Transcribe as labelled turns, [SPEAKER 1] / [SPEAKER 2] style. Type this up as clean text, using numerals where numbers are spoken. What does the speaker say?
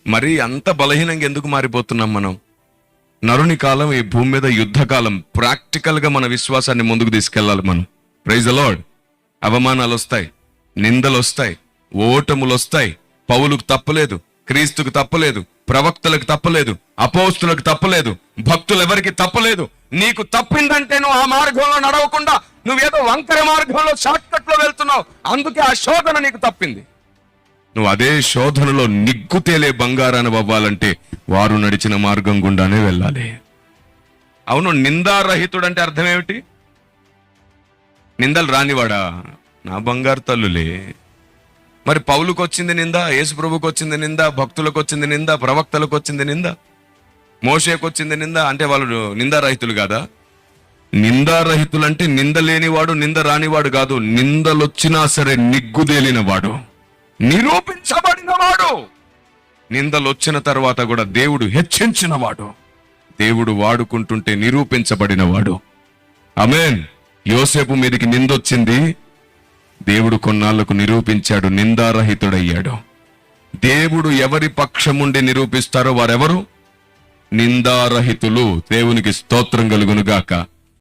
[SPEAKER 1] మరి అంత బలహీనంగా ఎందుకు మారిపోతున్నాం మనం? నరుని కాలం ఈ భూమి మీద యుద్ధకాలం. ప్రాక్టికల్ గా మన విశ్వాసాన్ని ముందుకు తీసుకెళ్లాలి మనం. Praise the lord. అవమానాలు వస్తాయి, నిందలు వస్తాయి, ఓటములు వస్తాయి. పౌలుకు తప్పలేదు, క్రీస్తుకు తప్పలేదు, ప్రవక్తలకు తప్పలేదు, అపోస్తులకు తప్పలేదు, భక్తులు ఎవరికి తప్పలేదు. నీకు తప్పిందంటే నువ్వు ఆ మార్గంలో నడవకుండా నువ్వేదో వంకర మార్గంలో షార్ట్ కట్ లో వెళ్తున్నావు. అందుకే ఆ శోధన నీకు తప్పింది. నువ్వు అదే శోధనలో నిగ్గు తేలే బంగారాన్ని అవ్వాలంటే వారు నడిచిన మార్గం గుండానే వెళ్ళాలి. అవును, నిందారహితుడు అంటే అర్థం ఏమిటి? నిందలు రానివాడా? నా బంగారు తల్లులే. మరి పౌలుకు వచ్చింది నింద, యేసు ప్రభుకు వచ్చింది నింద, భక్తులకు వచ్చింది నింద, ప్రవక్తలకు వచ్చింది నింద, మోషేకు వచ్చింది నింద. అంటే వాళ్ళు నిందారహితులు కాదా? నిందారహితులు అంటే నింద లేనివాడు, నింద రానివాడు కాదు. నిందలొచ్చినా సరే నిగ్గుదేలినవాడు, నిరూపించబడినవాడు. నిందలొచ్చిన తర్వాత కూడా దేవుడు హెచ్చించినవాడు, దేవుడు వాడుకుంటుంటే నిరూపించబడినవాడు. ఆమేన్. యోసేపు మీదకి నిందొచ్చింది, దేవుడు కొన్నాళ్లకు నిరూపించాడు, నిందారహితుడయ్యాడు. దేవుడు ఎవరి పక్షముండి నిరూపిస్తారో వారెవరు? నిందారహితులు. దేవునికి స్తోత్రం కలుగునుగాక.